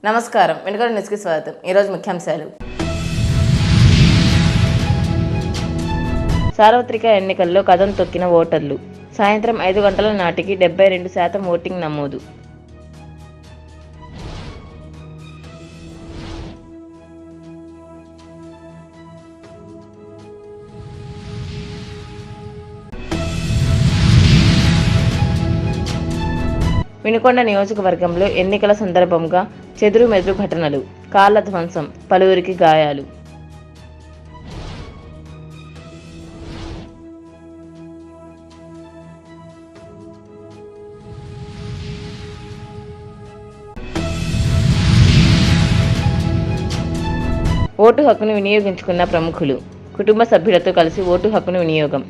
నమస్కారం. వెనుకొండ న్యూస్కి స్వాగతం. ఈరోజు ముఖ్యాంశాలు. సార్వత్రిక ఎన్నికల్లో కదం తొక్కిన ఓటర్లు. సాయంత్రం 5 గంటల నాటికి 72% ఓటింగ్ నమోదు. వినుకొండ నియోజకవర్గంలో ఎన్నికల సందర్భంగా చెదురుమెదురు ఘటనలు, కార్ల ధ్వంసం, పలువురికి గాయాలు. ఓటు హక్కును వినియోగించుకున్న ప్రముఖులు. కుటుంబ సభ్యులతో కలిసి ఓటు హక్కును వినియోగం.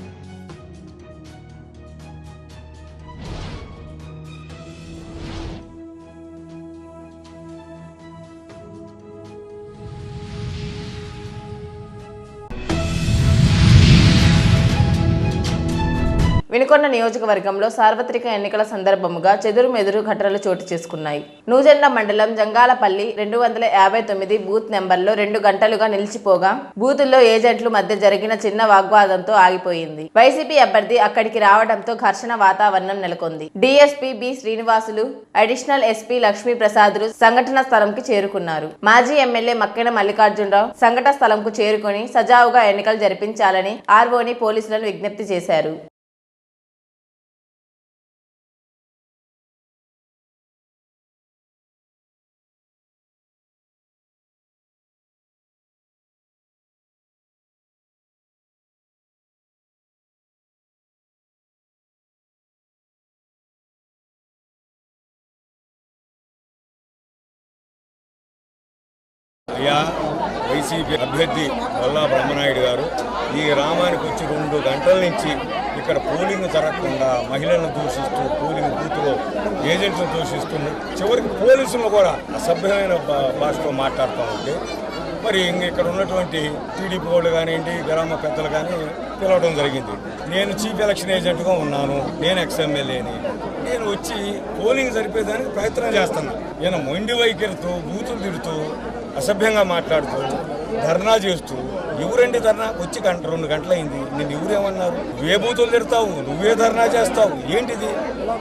వినుకొండ నియోజకవర్గంలో సార్వత్రిక ఎన్నికల సందర్భముగా చెదురుమెదురు ఘటనలు చోటు చేసుకున్నాయి. నూజెండ్ల మండలం జంగాలపల్లి 259 బూత్ నెంబర్లో 2 గంటలుగా నిలిచిపోగా బూతుల్లో ఏజెంట్ల మధ్య జరిగిన చిన్న వాగ్వాదంతో ఆగిపోయింది. వైసీపీ అభ్యర్థి అక్కడికి రావడంతో ఘర్షణ వాతావరణం నెలకొంది. DSP B Srinivasulu, additional SP Lakshmi ప్రసాదులు సంఘటన స్థలంకి చేరుకున్నారు. మాజీ ఎమ్మెల్యే మక్కెన మల్లికార్జునరావు సంఘటన స్థలంకు చేరుకుని సజావుగా ఎన్నికలు జరిపించాలని ఆర్ఓని పోలీసులను విజ్ఞప్తి చేశారు. అయ్యా, వైసీపీ అభ్యర్థి వల్లా బ్రహ్మనాయుడు గారు ఈ గ్రామానికి వచ్చి 2 గంటల నుంచి ఇక్కడ పోలింగ్ జరగకుండా మహిళలను దూషిస్తూ పోలింగ్ బూత్లో ఏజెంట్లను దూషిస్తున్నారు. చివరికి పోలీసులను కూడా అసభ్యమైన భాషతో మాట్లాడుతూ ఉంటే మరి ఇక్కడ ఉన్నటువంటి టీడీపీ వాళ్ళు కానివ్వండి, గ్రామ పెద్దలు కానీ పిలవడం జరిగింది. నేను చీఫ్ ఎలక్షన్ ఏజెంట్గా ఉన్నాను, నేను ఎక్స్ఎమ్మెల్యేని, నేను వచ్చి పోలింగ్ జరిపేదానికి ప్రయత్నం చేస్తున్నాను. ఈయన మొండి వైఖరితో బూతులు తిడుతూ అసభ్యంగా మాట్లాడుతూ ధర్నా చేస్తూ, ఎవరండి ధర్నా వచ్చి 2 గంటలైంది, నేను ఎవరేమన్నారు, నువ్వే బూతులు తిడతావు, నువ్వే ధర్నా చేస్తావు, ఏంటిది?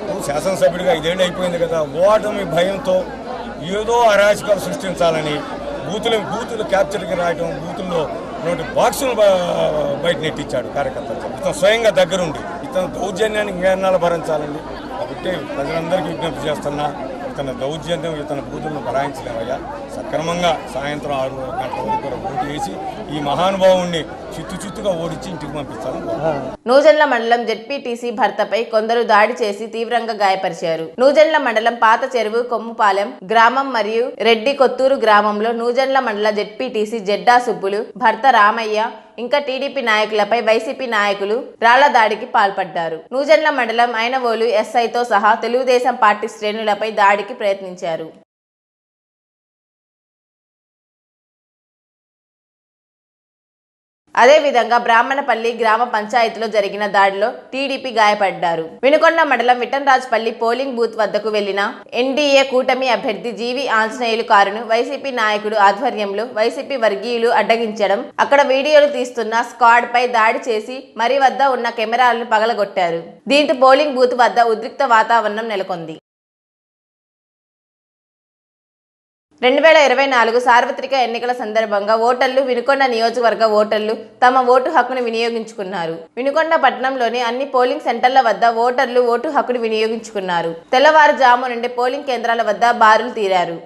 నువ్వు శాసనసభ్యుడిగా 5 ఏళ్ళు అయిపోయింది కదా, ఓటమి భయంతో ఏదో అరాచకాలు సృష్టించాలని బూతులు క్యాప్చర్కి రాయటం, బూతుల్లో బాక్సులు బయట నెట్టించాడు కార్యకర్తలు. ఇతను స్వయంగా దగ్గరుండి ఇతను దౌర్జన్యాన్ని ఇంకెన్నాళ్ళు భరించాలండి. కాబట్టి ప్రజలందరికీ విజ్ఞప్తి చేస్తున్నా, ఇతని దౌర్జన్యం, ఇతని బూతులను భరాయించలేమయ్యా. సక్రమంగా సాయంత్రం 6 గంటల వరకు ఓటు వేసి ఈ మహానుభావుణ్ణి చిత్తుగా ఓడించి ఇంటికి పంపిస్తాను. నూజెండ్ల మండలం జెడ్పీటీసీ భర్తపై కొందరు దాడి చేసి తీవ్రంగా గాయపరిచారు. నూజెండ్ల మండలం పాత చెరువు కొమ్ముపాలెం గ్రామం మరియు రెడ్డి కొత్తూరు గ్రామంలో నూజెండ్ల మండల జెడ్పీటీసీ జెడ్డా సుబ్బులు భర్త రామయ్య ఇంకా టీడీపీ నాయకులపై వైసీపీ నాయకులు రాళ్ల దాడికి పాల్పడ్డారు. నూజెండ్ల మండలం ఐనవోలు ఎస్ఐతో సహా తెలుగుదేశం పార్టీ శ్రేణులపై దాడికి ప్రయత్నించారు. అదేవిధంగా బ్రాహ్మణపల్లి గ్రామ పంచాయతీలో జరిగిన దాడిలో టీడీపీ గాయపడ్డారు. వినుకొండ మండలం విఠన్రాజ్పల్లి పోలింగ్ బూత్ వద్దకు వెళ్లిన ఎన్డీఏ కూటమి అభ్యర్థి జీవి ఆంజనేయులు కారును వైసీపీ నాయకుడు ఆధ్వర్యంలో వైసీపీ వర్గీయులు అడ్డగించడం, అక్కడ వీడియోలు తీస్తున్న స్క్వాడ్ పై దాడి చేసి మరి వద్ద ఉన్న కెమెరాలను పగలగొట్టారు. దీంతో పోలింగ్ బూత్ వద్ద ఉద్రిక్త వాతావరణం నెలకొంది. 2024 సార్వత్రిక ఎన్నికల సందర్భంగా ఓటర్లు వినుకొండ నియోజకవర్గ ఓటర్లు తమ ఓటు హక్కును వినియోగించుకున్నారు. వినుకొండ పట్టణంలోని అన్ని పోలింగ్ సెంటర్ల వద్ద ఓటర్లు ఓటు హక్కును వినియోగించుకున్నారు. తెల్లవారుజాము నుండి పోలింగ్ కేంద్రాల వద్ద బారులు తీరారు.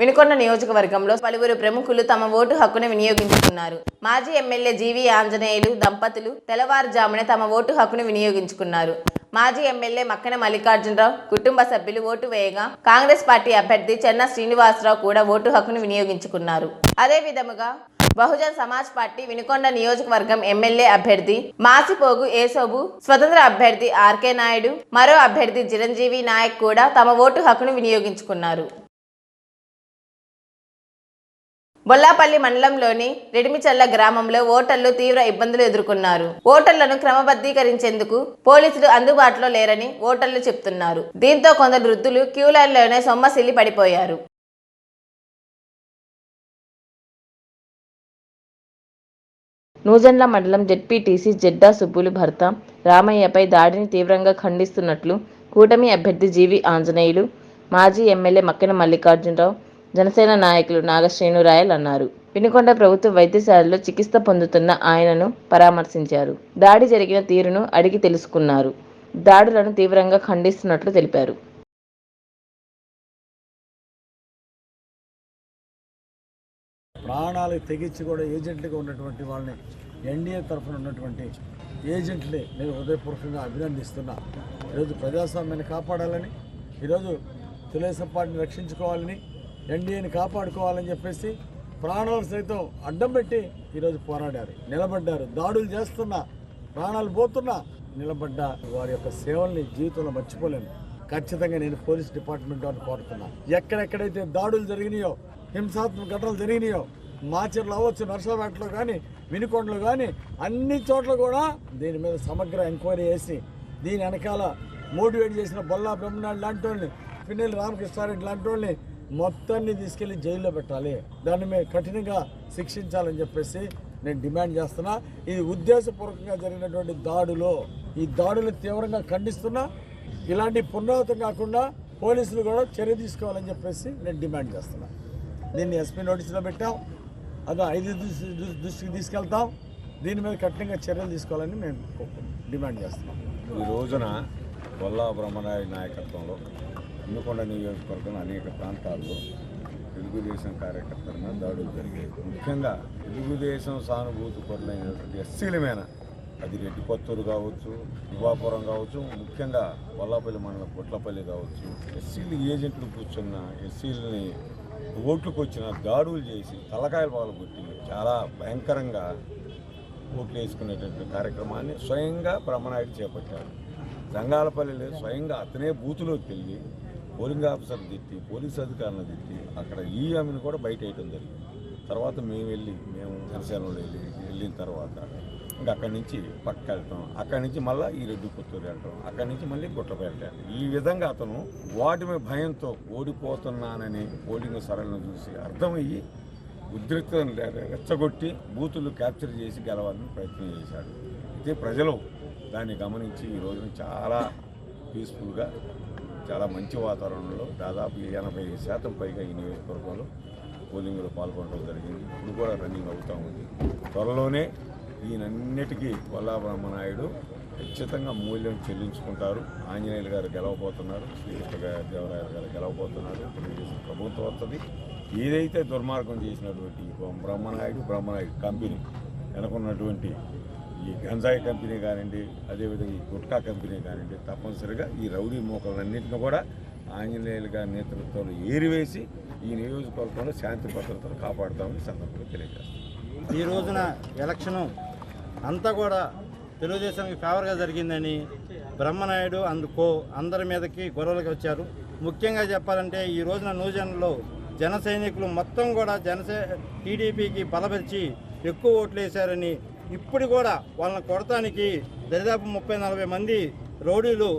వినుకొండ నియోజకవర్గంలో పలువురు ప్రముఖులు తమ ఓటు హక్కును వినియోగించుకున్నారు. మాజీ ఎమ్మెల్యే జీవి ఆంజనేయులు దంపతులు తెల్లవారుజామునే తమ ఓటు హక్కును వినియోగించుకున్నారు. మాజీ ఎమ్మెల్యే మక్కన మల్లికార్జునరావు కుటుంబ సభ్యులు ఓటు వేయగా కాంగ్రెస్ పార్టీ అభ్యర్థి చెన్నా శ్రీనివాసరావు కూడా ఓటు హక్కును వినియోగించుకున్నారు. అదే విధముగా బహుజన్ సమాజ్ పార్టీ వినుకొండ నియోజకవర్గం ఎమ్మెల్యే అభ్యర్థి మాసిపోగు ఏసోబు, స్వతంత్ర అభ్యర్థి ఆర్కే నాయుడు, మరో అభ్యర్థి చిరంజీవి నాయక్ కూడా తమ ఓటు హక్కును వినియోగించుకున్నారు. బొల్లాపల్లి మండలంలోని రెడ్మిచల్ల గ్రామంలో ఓటర్లు తీవ్ర ఇబ్బందులు ఎదుర్కొన్నారు. ఓటర్లను క్రమబద్ధీకరించేందుకు పోలీసులు అందుబాటులో లేరని ఓటర్లు చెప్తున్నారు. దీంతో కొందరు వృద్ధులు క్యూ లైన్లోనే సొమ్మసిల్లి పడిపోయారు. నూజెండ్ల మండలం జెడ్పీటీసీ జెడ్డా సుబ్బులు భర్త రామయ్యపై దాడిని తీవ్రంగా ఖండిస్తున్నట్లు కూటమి అభ్యర్థి జీవి ఆంజనేయులు, మాజీ ఎమ్మెల్యే మక్కెన మల్లికార్జునరావు, జనసేన నాయకులు నాగశ్రేణు రాయల్ అన్నారు. వినుకొండ ప్రభుత్వ వైద్యశాలలో చికిత్స పొందుతున్న ఆయనను పరామర్శించారు. దాడి జరిగిన తీరును అడిగి తెలుసుకున్నారు. దాడులను తీవ్రంగా ఖండిస్తున్నట్లు తెలిపారు. ప్రాణాలు తెగించి కూడా ఏజెంట్లుగా ఉన్నటువంటి వాళ్ళని, ఎన్డీఏ తరఫున ఉన్నటువంటి ఏజెంట్ని నేను హృదయపూర్వకంగా అభినందిస్తున్నా. ఈరోజు ప్రజాస్వామ్యాన్ని కాపాడాలని, ఈరోజు తెలుగుదేశం పార్టీని రక్షించుకోవాలని, ఎన్డీఏని కాపాడుకోవాలని చెప్పేసి ప్రాణాలు సైతం అడ్డం పెట్టి ఈరోజు పోరాడారు, నిలబడ్డారు. దాడులు చేస్తున్నా, ప్రాణాలు పోతున్నా నిలబడ్డ వారి యొక్క సేవల్ని జీవితంలో మర్చిపోలేను. ఖచ్చితంగా నేను పోలీస్ డిపార్ట్మెంట్ వారిని కోరుతున్నా, ఎక్కడెక్కడైతే దాడులు జరిగినాయో, హింసాత్మక ఘటనలు జరిగినాయో, మాచర్లు అవ్వచ్చు, నర్సాపేటలో కానీ, వినుకొండలో కానీ, అన్ని చోట్ల కూడా దీని మీద సమగ్ర ఎంక్వైరీ చేసి దీని వెనకాల మోటివేట్ చేసిన బొల్లా బ్రహ్మనాయుడు లాంటి వాళ్ళని, పిన్నెల్లి రామకృష్ణారెడ్డి లాంటి వాళ్ళని మొత్తాన్ని తీసుకెళ్లి జైల్లో పెట్టాలి, దాన్ని మేము కఠినంగా శిక్షించాలని చెప్పేసి నేను డిమాండ్ చేస్తున్నా. ఇది ఉద్దేశపూర్వకంగా జరిగినటువంటి దాడులో ఈ దాడులు తీవ్రంగా ఖండిస్తున్నా. ఇలాంటి పునరావృతం కాకుండా పోలీసులు కూడా చర్య తీసుకోవాలని చెప్పేసి నేను డిమాండ్ చేస్తున్నా. దీన్ని ఎస్పీ నోటీసులో పెట్టాం, అది 5 దృష్టికి తీసుకెళ్తాం. దీని మీద కఠినంగా చర్యలు తీసుకోవాలని మేము డిమాండ్ చేస్తున్నాం. ఈ రోజున బొల్లా బ్రహ్మనాయుడు నాయకత్వంలో వినుకొండ నియోజకవర్గం అనేక ప్రాంతాల్లో తెలుగుదేశం కార్యకర్తల మీద దాడులు జరిగాయి. ముఖ్యంగా తెలుగుదేశం సానుభూతి పరులైనటువంటి ఎస్సీల మీద, అది రెడ్డి కొత్తూరు కావచ్చు, యువాపురం కావచ్చు, ముఖ్యంగా వల్లాపల్లి మండలం పొట్లపల్లి కావచ్చు, ఎస్సీలు ఏజెంట్లు కూర్చున్న ఎస్సీలని ఓట్లకు వచ్చిన దాడులు చేసి తలకాయల పాలు కొట్టి చాలా భయంకరంగా ఓట్లు వేసుకునేటువంటి కార్యక్రమాన్ని స్వయంగా బ్రహ్మనాయుడు చేపట్టారు. జంగాలపల్లిలో స్వయంగా అతనే బూతులోకి వెళ్ళి పోలింగ్ ఆఫీసర్ తిట్టి, పోలీసు అధికారులను తిట్టి అక్కడ ఈఎంని కూడా బయట వేయటం జరిగింది. తర్వాత మేము జనసేనలో వెళ్ళిన తర్వాత ఇంకా అక్కడి నుంచి పక్కకి వెళ్తాం, అక్కడి నుంచి మళ్ళీ ఈ రెడ్డి కొత్తూరు వెళ్ళటం, అక్కడి నుంచి మళ్ళీ గుట్టపేట. ఈ విధంగా అతను వాటిమి భయంతో ఓడిపోతున్నానని పోలింగ్ సరళను చూసి అర్థమయ్యి ఉద్రిక్తను రెచ్చగొట్టి బూతులు క్యాప్చర్ చేసి గెలవాలని ప్రయత్నం చేశాడు. అయితే ప్రజలు దాన్ని గమనించి ఈ రోజున చాలా పీస్ఫుల్గా, చాలా మంచి వాతావరణంలో దాదాపు 80% పైగా ఈ నియోజకవర్గంలో పోలింగ్లో పాల్గొనడం జరిగింది. ఇప్పుడు కూడా రన్నింగ్ అవుతూ ఉంది. త్వరలోనే ఈయనన్నిటికీ బొల్లా బ్రహ్మనాయుడు ఖచ్చితంగా మూల్యం చెల్లించుకుంటారు. ఆంజనేయులు గారు గెలవబోతున్నారు, శ్రీకృష్ణదేవరాయలు గారు గెలవబోతున్నారు, తెలుగుదేశం ప్రభుత్వం వస్తుంది. ఏదైతే దుర్మార్గం చేసినటువంటి బ్రహ్మనాయుడు కంపెనీ వెనుకున్నటువంటి ఈ గంజాయి కంపెనీ కానివ్వండి, అదేవిధంగా ఈ గుట్కా కంపెనీ కానివ్వండి, తప్పనిసరిగా ఈ రౌడీ మోకలన్నింటినీ కూడా ఆంజనేయులు గారి నేతృత్వంలో ఏరివేసి ఈ నియోజకవర్గంలో శాంతి భద్రతను కాపాడుతామని సందర్భంగా తెలియజేస్తాం. ఈ రోజున ఎలక్షను అంతా కూడా తెలుగుదేశంకి ఫేవర్గా జరిగిందని బ్రహ్మనాయుడు అందరి మీదకి గొడవలకు వచ్చారు. ముఖ్యంగా చెప్పాలంటే ఈ రోజున నూజెండ్లలో జన సైనికులు మొత్తం కూడా టీడీపీకి బలపరిచి ఎక్కువ ఓట్లు వేశారని, ఇప్పుడు కూడా వాళ్ళని కొడటానికి దరిదాపు 30-40 మంది రౌడీలు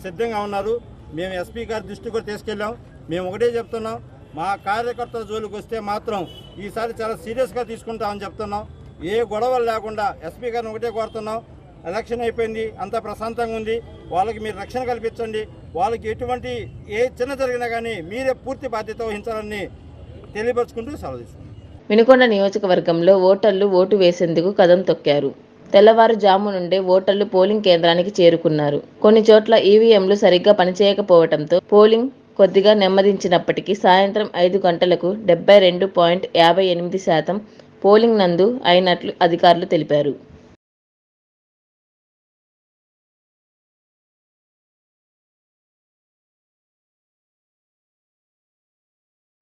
సిద్ధంగా ఉన్నారు. మేము ఎస్పీ గారి దృష్టి కూడా తీసుకెళ్ళాం. మేము ఒకటే చెప్తున్నాం, మా కార్యకర్తల జోలికి వస్తే మాత్రం ఈసారి చాలా సీరియస్గా తీసుకుంటామని చెప్తున్నాం. ఏ గొడవలు లేకుండా ఎస్పీ గారిని ఒకటే కోరుతున్నాం, ఎలక్షన్ అయిపోయింది, అంతా ప్రశాంతంగా ఉంది, వాళ్ళకి మీరు రక్షణ కల్పించండి, వాళ్ళకి ఎటువంటి ఏ చిన్న జరిగినా కానీ మీరే పూర్తి బాధ్యత వహించాలని తెలియపరుచుకుంటూ సెలవు తీసుకుంటాం. వినుకొండ నియోజకవర్గంలో ఓటర్లు ఓటు వేసేందుకు కదం తొక్కారు. తెల్లవారుజాము నుండే ఓటర్లు పోలింగ్ కేంద్రానికి చేరుకున్నారు. కొన్ని చోట్ల ఈవీఎంలు సరిగ్గా పనిచేయకపోవడంతో పోలింగ్ కొద్దిగా నెమ్మదించినప్పటికీ సాయంత్రం 5 గంటలకు 72.58% పోలింగ్ నందు అయినట్లు అధికారులు తెలిపారు.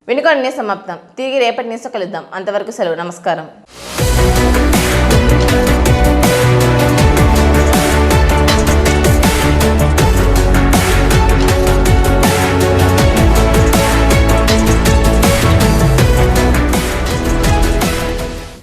వినుకొండ న్యూస్ సమాప్తం. తిరిగి రేపటి న్యూస్లో కలుద్దాం. అంతవరకు సెలవు. నమస్కారం.